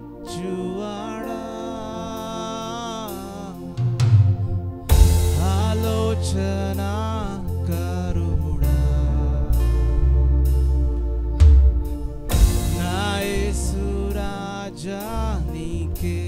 అతిశయమిచ్చువాడా ఆలోచన కరుడా నా యేసు రాజా నీకే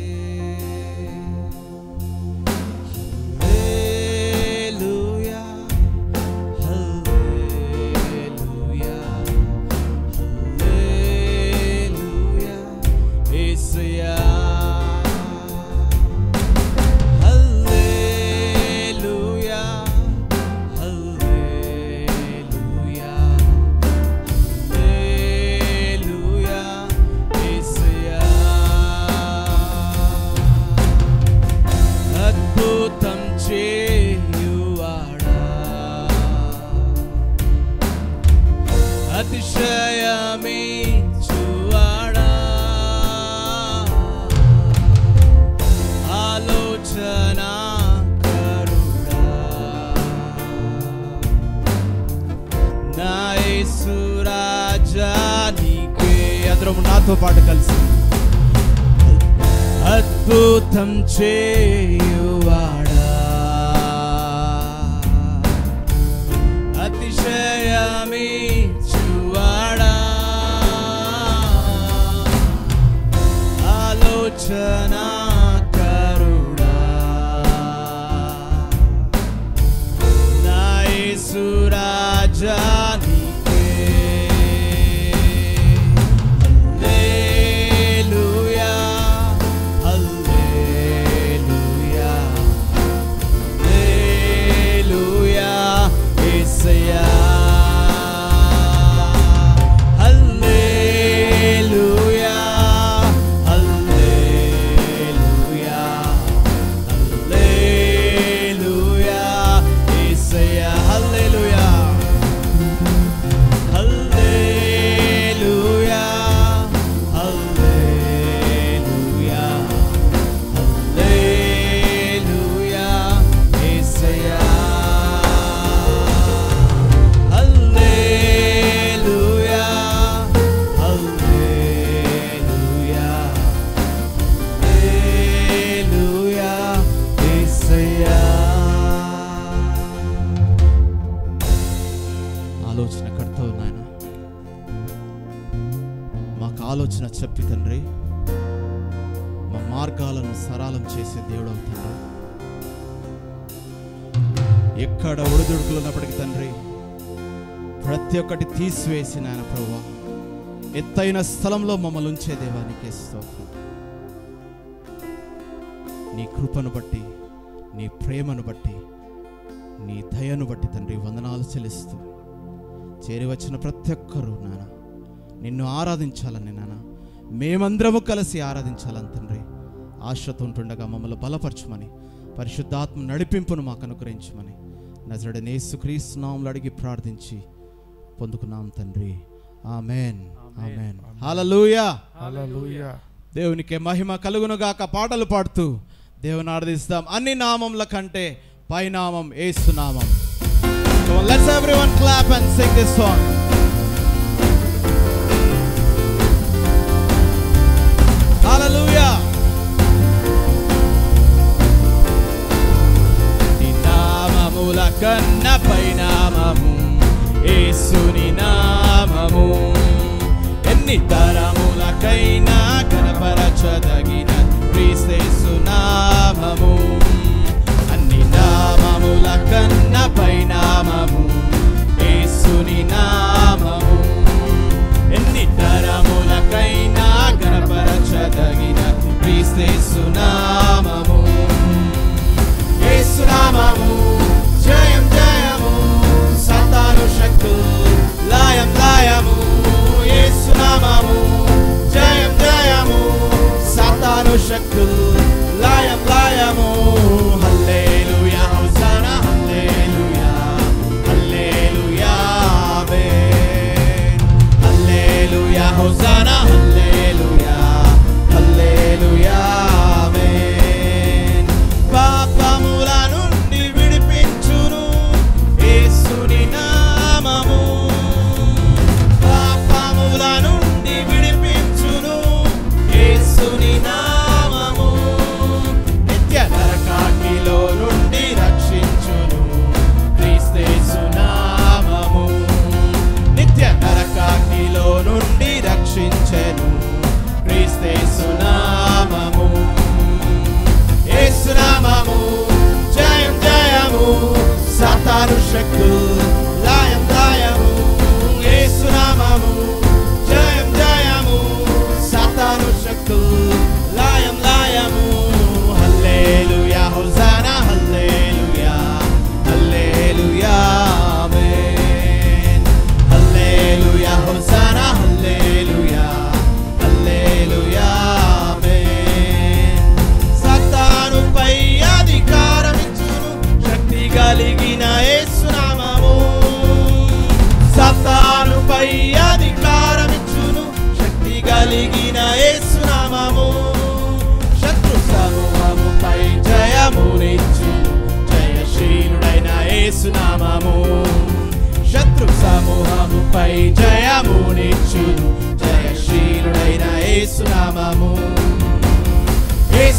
అతిశయమిచ్చువాడా ఆలోచన కరుడా నా యేసు రాజా నీకే. అందరం నాతో పాటు కలిసి అద్భుతం చేయువాడా అతిశయమిచ్చువాడా ఆలోచన కరుడా నా యేసు రాజా నీకే. హల్లెలూయా హల్లెలూయా హల్లెలూయా యేసయ్యా హల్లెలూయా హల్లెలూయా హల్లెలూయా యేసయ్యా హల్లెలూయా హల్లెలూయా హల్లెలూయా హల్లెలూయా యేసయ్యా హల్లెలూయా హల్లెలూయా హల్లెలూయా యేసయ్యా. ఆలోచన కర్తవు నాయన, మాకు ఆలోచన చెప్పి తండ్రి మా మార్గాలను సరళం చేసే దేవుడు తండ్రి. ఎక్కడ ఒడిదుడుకులు ఉన్నప్పటికీ తండ్రి ప్రతి ఒక్కటి తీసివేసి నాయన ప్రభువా ఎత్తైన స్థలంలో మమ్మల్ని ఉంచే దేవానికి స్తోత్రం. నీ కృపను బట్టి నీ ప్రేమను బట్టి నీ దయను బట్టి తండ్రి వందనాలు చెల్లిస్తూ చేరి వచ్చిన ప్రతి ఒక్కరూ నాన్న నిన్ను ఆరాధించాలని నాన్న మేమందరము కలిసి ఆరాధించాలని తండ్రి ఆశతో ఉంటుండగా మమ్మల్ని బలపరచమని పరిశుద్ధాత్మ నడిపింపును మాకు అనుగ్రహించమని నజరేయుడైన యేసుక్రీస్తు నామములో అడిగి ప్రార్థించి పొందుకున్నాం తండ్రి. ఆమేన్ ఆమేన్. హల్లెలూయా హల్లెలూయా. దేవునికి మహిమ కలుగునుగాక. పాటలు పాడుతూ దేవుని ఆరాధిస్తాం. అన్ని నామముల కంటే పైనామం యేసు నామం. Come on, let's everyone clap and sing this song. Hallelujah. నీ నామముల కన్న పైనామము యేసుని నామము. ఎన్ని తరములకైనా కనపరచదగిన క్రీస్తు నామము. అన్ని నామముల కన్న పైనామము యేసుని నామము. ఎన్ని తరములకైనా కనపరచదగిన క్రీస్తు నామము. యేసు నామము జయం జయము, సాతాను శక్తులు లయం లయము. యేసు నామము జయం జయము, సాతాను శక్తులు లయం లయము. హల్లెలూయా హోసానా హల్లెలూయా హల్లెలూయా ఆమేన్. హల్లెలూయా హోసానా హల్లెలూయా హల్లెలూయా ఆమేన్. పాపముల నుండి విడిపించును యేసుని నామము. పాపముల నుండి విడిపించు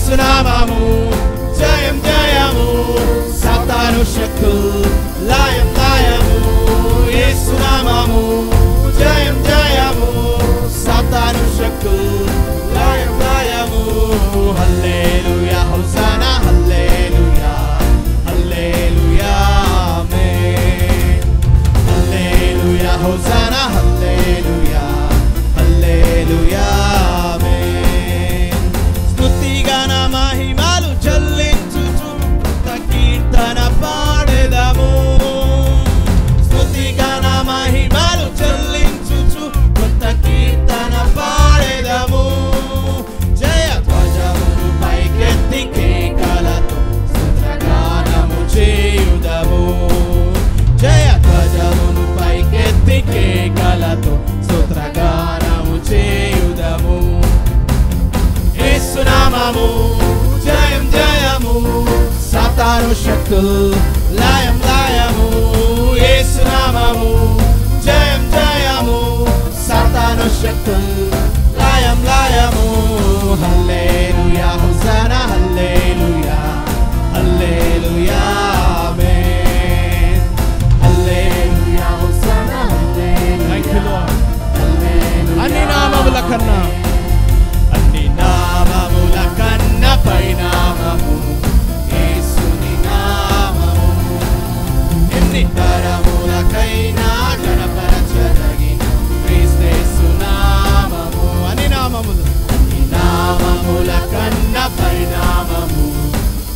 యేసునామము జయం జయము సాతాను శక్తులు లయం లయము యేసునామము జయం జయము సాతాను శక్తులు లయం లయము హల్లెలూయా హోసానా హల్లెలూయా హల్లెలూయా ఆమేన్ హల్లెలూయా హోసానా హల్లెలూయా హల్లెలూయా ఆమేన్ స్తుతిగాన మహిమలు చెల్లించుచు కీర్తన పాడెదము స్తుతిగాన మహిమలు చెల్లించుచు కొత్త కీర్తన పాడెదము జయ ధ్వజమును పైకెత్తి కేకలతో స్తుతిగానము చేయుదము జయ ధ్వజమును పైకెత్తి కేకలతో స్తుతిగానము చేయుదము యేసునామము జయం జయము సాతాను శక్తులు లయం లయము యేసునామము జయం జయము సాతాను శక్తులు లయం లయము హల్లెలూయా హోసానా హల్లెలూయా హల్లెలూయా ఆమేన్ హల్లెలూయా హోసానా హల్లెలూయా థాంక్ యూ లార్డ్ హల్లెలూయా అన్ని నామముల కన్నా అన్ని నామముల కన్నా పైనామము యేసుని నామము ఎన్ని తరములకైనా గణపరచదగిన క్రీస్తు నామము అన్ని నామముల కన్నా పైనామము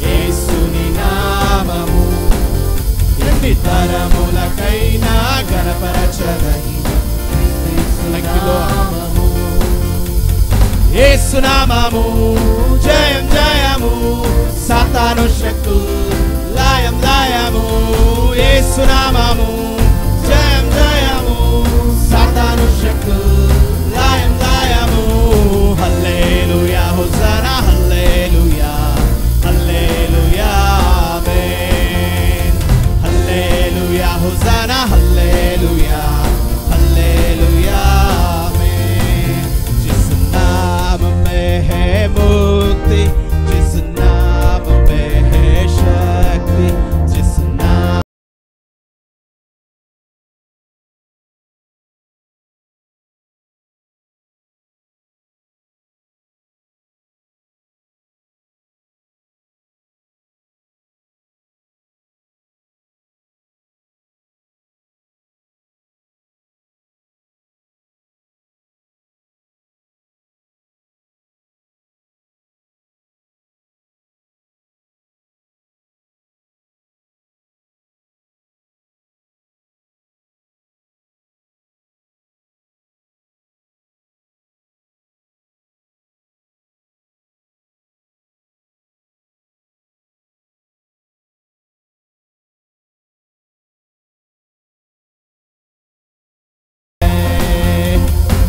యేసుని నామము ఎన్ని తరములకైనా గణపరచదగిన క్రీస్తు నామము యేసునామము జయం జయము సాతాను శక్తులు లయం లయము యేసునామము జయం జయము సాతాను శక్తులు లయం లయము హల్లెలూయా హోసానా హల్లెలూయా హల్లెలూయా ఆమేన్ హల్లెలూయా హోసానా హల్లెలూయా హల్లెలూయా मुक्ति जिस नाम में है शक्ति जिस नाम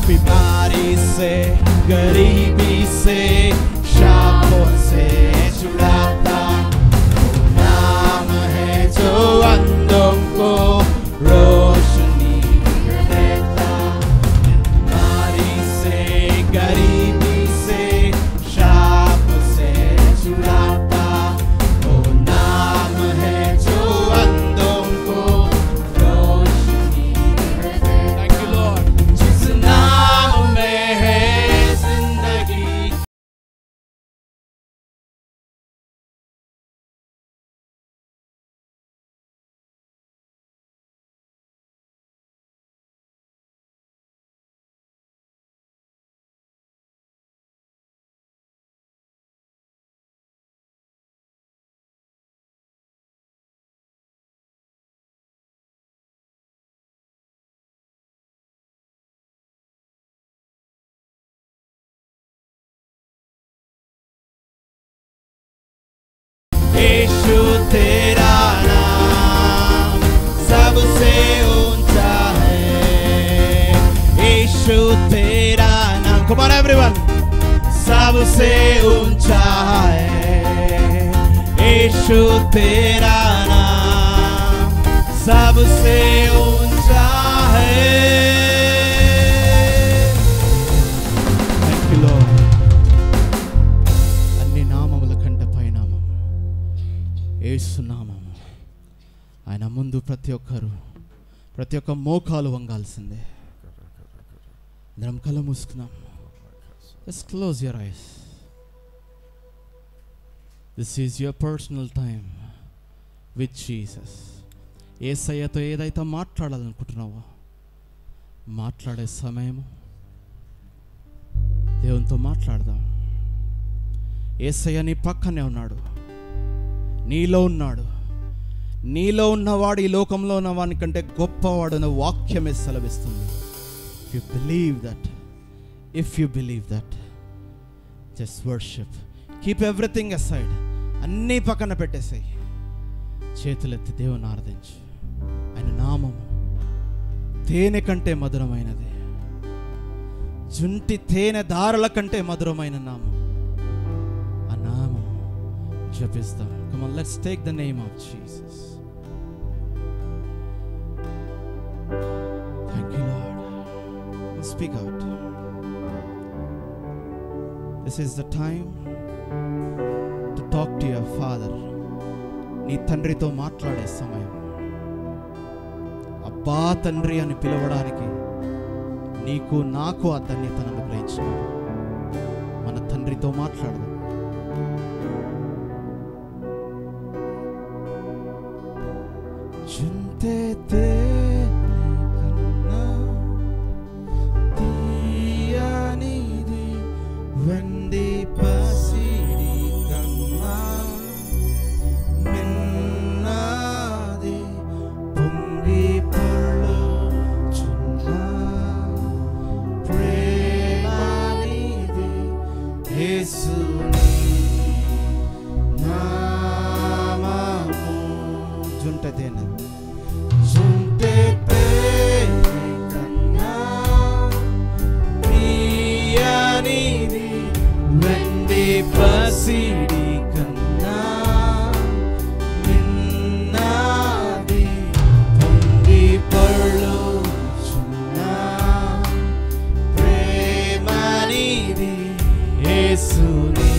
बीमारी से गरीबी से शापों से छुड़ाता नाम है जो अंधों को रोशनी देता बीमारी से गरीबी से शाप से छुड़ाता वो नाम है जो अंधों को रोशनी देता थैंक यू लॉर्ड जिस नाम में है जिंदगी यीशु तेरा नाम सबसे ऊंचा है यीशु तेरा नाम come on everyone सबसे ऊंचा है यीशु तेरा नाम सबसे ऊंचा है थैंक यू लॉर्ड अन्य नाम యేసు నామము. ఆయన ముందు ప్రతి ఒక్క మోకాలు వంగాల్సిందే. మనం కళ్ళు మూసుకున్నాం. Just close your eyes. This is your personal time with Jesus. యేసయ్యతో ఏదైతే మాట్లాడాలనుకుంటున్నావో మాట్లాడే సమయము. దేవునితో మాట్లాడదాం. యేసయ్య నీ పక్కనే ఉన్నాడు, నీలో ఉన్నాడు. నీలో ఉన్నవాడు ఈ లోకంలో ఉన్న వాని కంటే గొప్పవాడు అనే వాక్యమే సెలవిస్తుంది. If you believe that, just worship. Keep everything aside. అన్నీ పక్కన పెట్టేసాయి. చేతులెత్తి దేవుని ఆరాధించు. ఆయన నామము తేనె కంటే మధురమైనది, జుంటి తేనె దారుల కంటే మధురమైన నామం. ఆ నామం జపిస్తాం. Come on, let's take the name of Jesus. Thank you, Lord. Speak out. This is the time to talk to your Father. నీ తండ్రితో మాట్లాడే సమయం. అబ్బా తండ్రి అని పిలవడానికి నీకు నాకు ఆ ధన్యతను అనుగ్రహించాడు. మన తండ్రితో మాట్లాడదాం. చుంటే కన్నా తీయనిది వెండి పసిడి కన్నా మిన్నది పొంగి పొర్లుచున్నా ప్రేమనిది యేసుని నామము. జుంటే తేనె కన్నా ప్రియనిది వెండి పసిడి కన్నా మిన్నది పొంగి పొర్లుచున్నా ప్రేమనిది యేసుని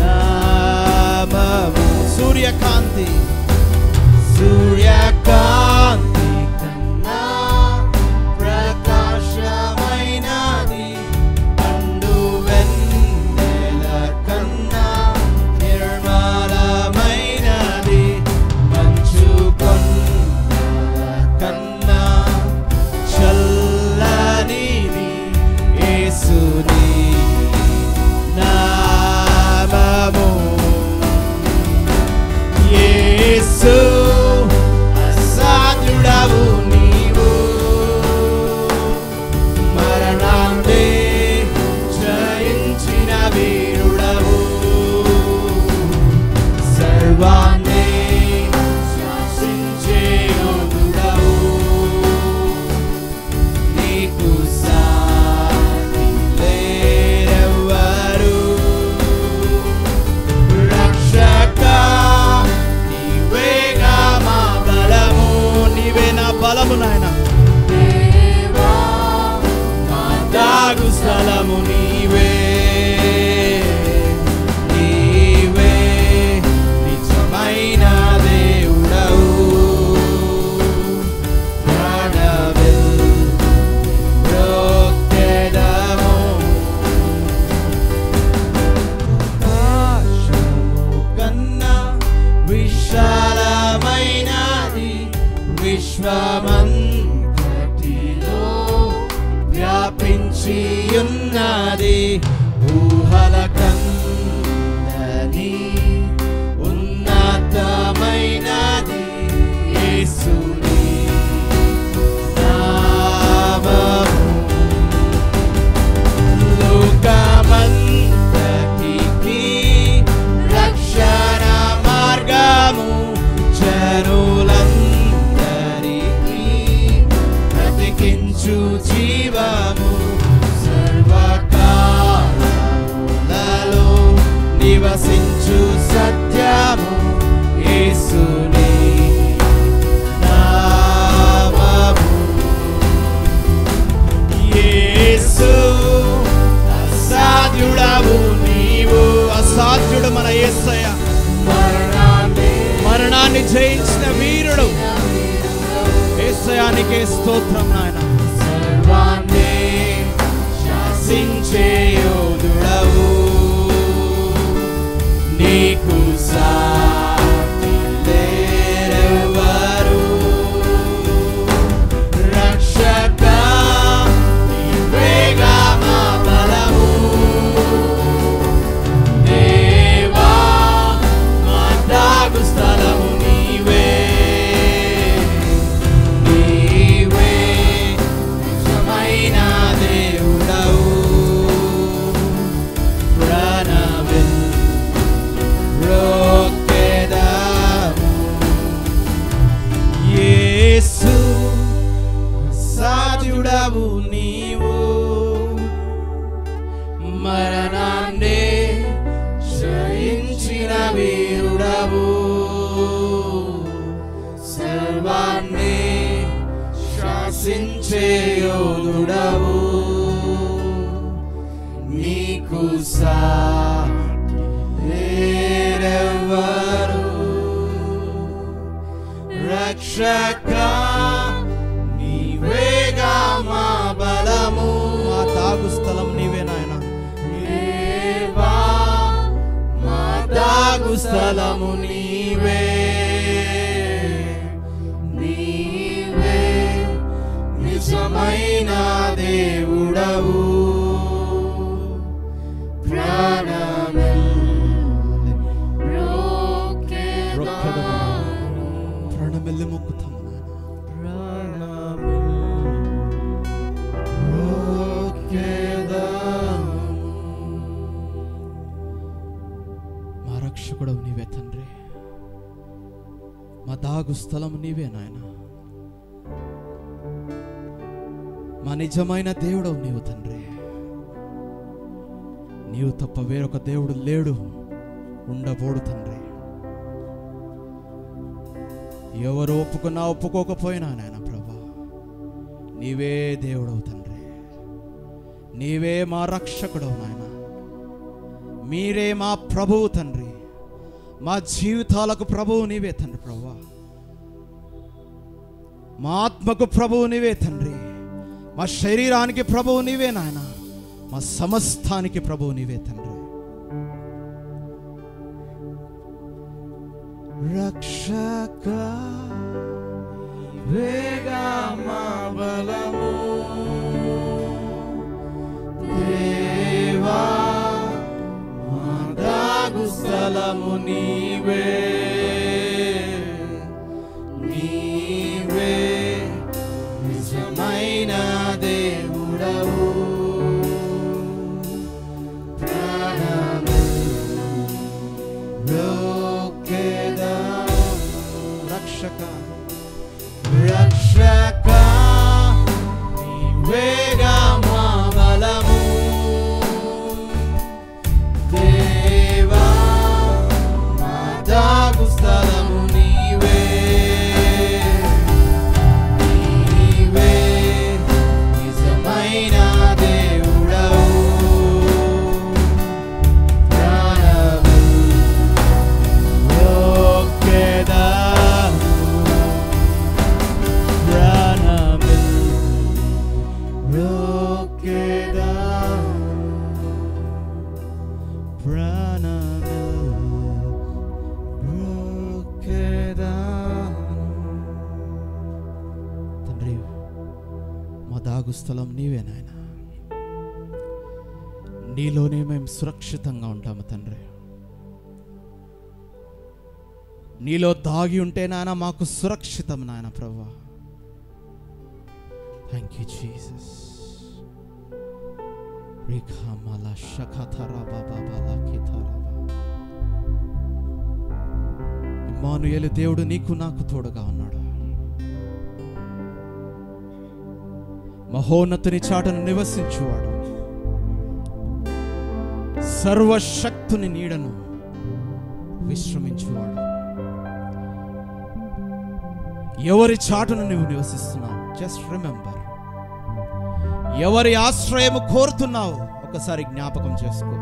నామము. సూర్యకాంతి కన్నా ప్రకాశమైనది, పండు వెన్నెల కన్నా నిర్మలమైనది, మంచు కొండల కన్నా చల్లనిది యేసుని నామము. యేసు అసాధ్యుడవు నీవు, మరణాన్నే జయించిన వీరుడవు, సర్వాన్నే శాసించే యోధుడవు, నీకు సాటి లేరెవ్వరు. రక్షక బలము నాయన, దేవా నా దాగు స్థలము నీవే, నీవే నిజమైన దేవుడవు. ప్రాణవిల్లోక్తెదము కన్నా విశాలమైనది, విశ్వమంతటిలో వ్యాపించి ఉన్నది, ఊహల కందని ఉన్నతమైనది యేసుని నామము. లోకమంతటికి రక్షణ మార్గము, జనులందరికీ బ్రతికించు జీవము, సర్వకాలములలో నివసించు సత్యము యేసుని నామము. యేసు అసాధ్యుడవు నీవు. అసాధ్యుడు మన యేసయ్య. మరణా మరణాన్ని జయించిన వీరుడు. యేసయానికే స్తోత్రం నాయన. సర్వాన్ని శాసించే యోధుడవు, నీకు సాటి లేరెవరు. రక్షక నీవేగా మా బలము, దేవా మా దాగు స్థలము నీవే. నీవే నిజమైన దేవుడవు. యేసు సాధ్యుడవు నీవు, మరణాన్ని జయించిన వీరుడవు. సర్వాన్ని శాసించే యోధుడవు, నీకు సాటి లేరెవరు. రక్షక నీవేగా మా బలము, మా తాగు స్థలం నీవే నాయన. దేవా మా తాగు స్థలము నీవే. నీవే నిజమైన దేవుడవు. ప్రాణమెల్లి మొక్కుతాము మా రక్షకుడవు నీవే తండ్రి, మా దాగు స్థలం నీవే నాయన. మా నిజమైన దేవుడవు నీవు తండ్రి. నీవు తప్ప వేరొక దేవుడు లేడు, ఉండబోడు తండ్రి. ఎవరు ఒప్పుకున్నా ఒప్పుకోకపోయినా నాయన ప్రభా, నీవే దేవుడవు తండ్రి. నీవే మా రక్షకుడవు నాయన. మీరే మా ప్రభువు తండ్రి. మా జీవితాలకు ప్రభువు నీవే తండ్రి ప్రభా. మా ఆత్మకు ప్రభువు నీవే తండ్రి. మా శరీరానికి ప్రభువు నీవే నాయన. మా సమస్తానికి ప్రభువు నీవే తండ్రి. రక్షక వేగా మా బలము, దేవా మా దాగు స్థలము నీవే. నీవే నిజమైన దేవుడవు. రక్షక నీవేగా మా బలము, దేవా మా దాగు స్థలము నీవే. నీవే నిజమైన దేవుడవు. తండ్రి మా దాగు స్థలం నీవే నాయన. నీలోనే మేము సురక్షితంగా ఉంటాము తండ్రి. నీలో దాగి ఉంటే నాయన మాకు సురక్షితం నాయన ప్రభువా. Thank you Jesus. ఇమ్మానుయేలు దేవుడు నీకు నాకు తోడుగా ఉన్నాడు. మహోన్నతుని చాటును నివసించువాడు, సర్వశక్తుని నీడను విశ్రమించువాడు. ఎవరి చాటును నువ్వు నివసిస్తున్నావు? Just remember. ఎవరి ఆశ్రయము కోరుతున్నావు ఒకసారి జ్ఞాపకం చేసుకో.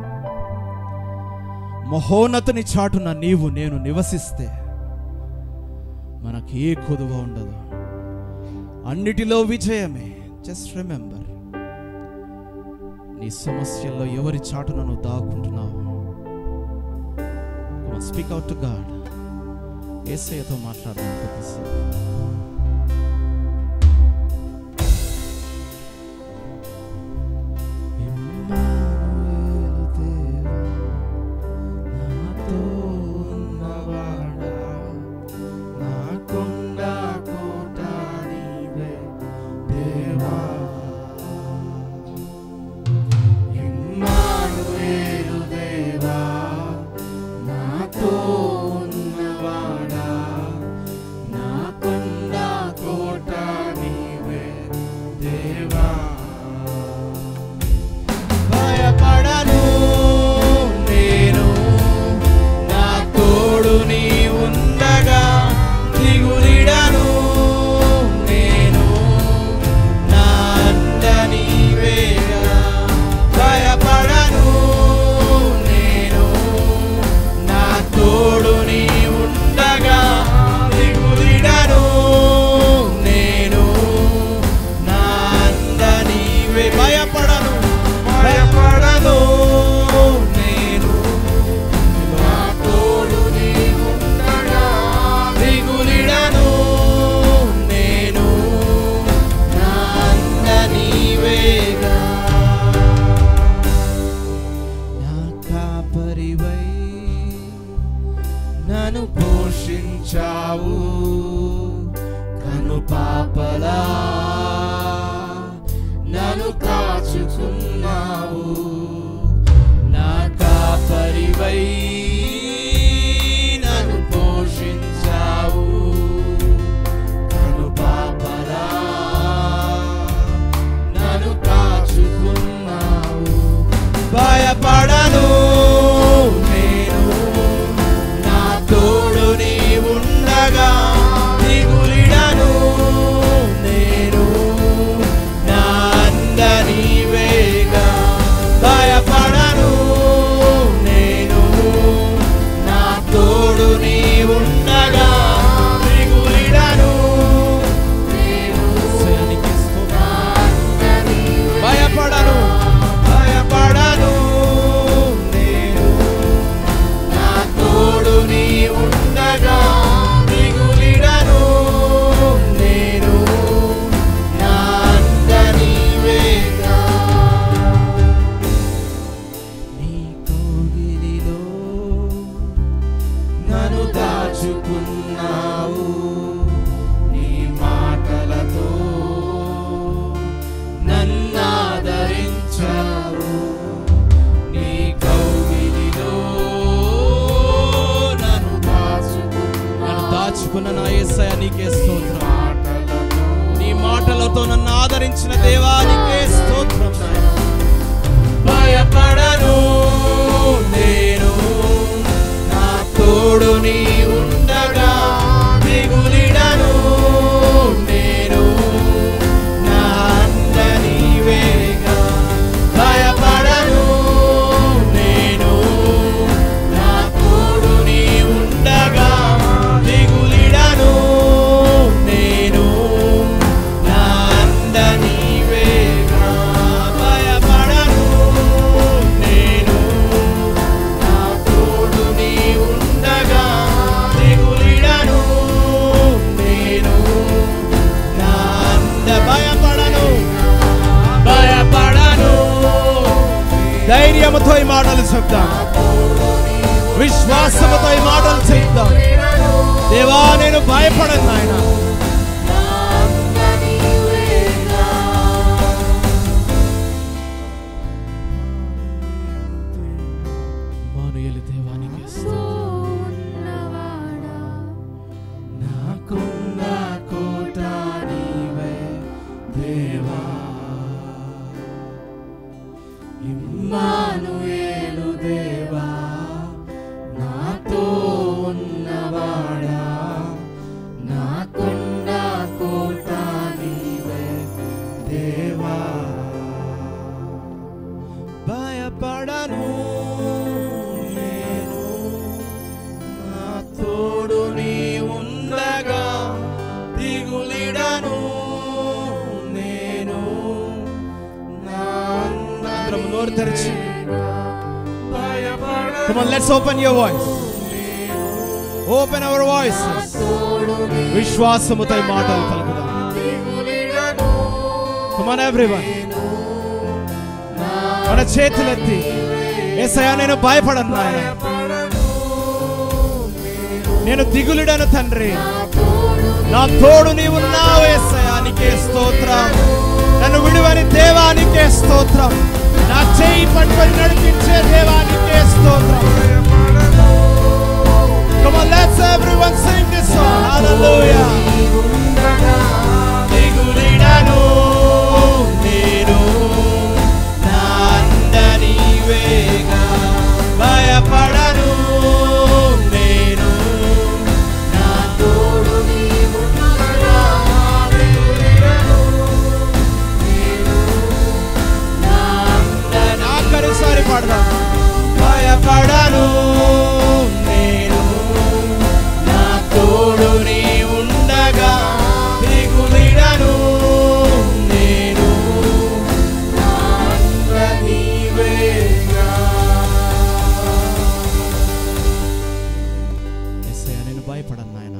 మహోన్నతుని చాటున నీవు నేను నివసిస్తే మనకి ఏ కొదువ ఉండదు, అన్నిటిలో విజయమే. జస్ట్ రిమెంబర్, నీ సమస్యల్లో ఎవరి చాటున నువ్వు దాక్కుంటున్నావు? Speak out to God. యేసయ్యతో మాట్లాడదాం కొద్దిసేపు. నన్ను పోషించావు కను పాపలా, నన్ను కాచుకున్నావు. నా కాపరివై నన్ను పోషించావు కను పాపలా, నన్ను కాచుకున్నావు. భయపడను నేను, నా తోడు నీ ఉండగా. దిగులిడను నేను, నా అండ నీవేగా. భయపడను నేను, నా తోడు నీ ఉండగా. దిగులిడను నేను, భయపడను భయపడను నేను, నా తోడు నీ ఉండగా. దిగులిడను నేను, నా అండ నీవేగా. నీ కౌగిలిలో నన్ను దాచుకున్నావు, నీ మాటలతో నన్ను ఆదరించావు. నీ కౌగిలిలో నన్ను దాచుకున్న నా యేసయ్య నీకే స్తోత్రం. మాటలతో నీ మాటలతో నన్ను ఆదరించిన దేవా నీకే స్తోత్రం. భయపడను నేను, నా తోడు నీ ఉండగా. దిగులిడను నేను, నా అండ నీవేగా. భయపడను నేను, నా తోడు నీ ఉండగా. దిగులిడను నేను, నా అండ నీవేగా. భయపడను నేను, నా తోడు నీ ఉండగా. దిగులిడను నేను, నా అండ. భయపడను భయపడను. ధైర్యముతో ఈ మాటలు చెప్తాం, విశ్వాసముతో ఈ మాటలు చెప్తాం. దేవా నేను భయపడను నాయన. మానుయేలు దేవా నీకే స్తోత్రం. నాకున్న కోట నీవే దేవా. ఇమ్మానుయేలు దేవా, నాతో ఉన్నవాడా. నాకున్న కోట నీవే దేవా. భయపడను నేను తెరిచి Come on, let's open your voice. Open our voices. విశ్వాసముతో ఈ మాటలు పలుకుదాం. Come on everyone. మన చేతులెత్తి యేసయ్యా నేను భయపడను నాయన, నేను దిగులుడను తండ్రి, నా తోడు నీవున్నావు యేసయ్యా, నీకే స్తోత్రం. నన్ను విడువని దేవానికే స్తోత్రం, నా చేయి పట్టుకొని నడిపించే దేవానికే స్తోత్రం. Come on, let's everyone sing this song. Hallelujah. దిగులుడను నేను, నా అండ నీవేగా, భయపడను నేను, నా తోడు నీవున్నావుగా. నాకనుసారి పాడదాం. భయపడను నేను, నా తోడు నీవుండగా, దిగులిడను నేను, నా అండ నీవేగా. యేసయ్యా నేను భయపడను నాయన,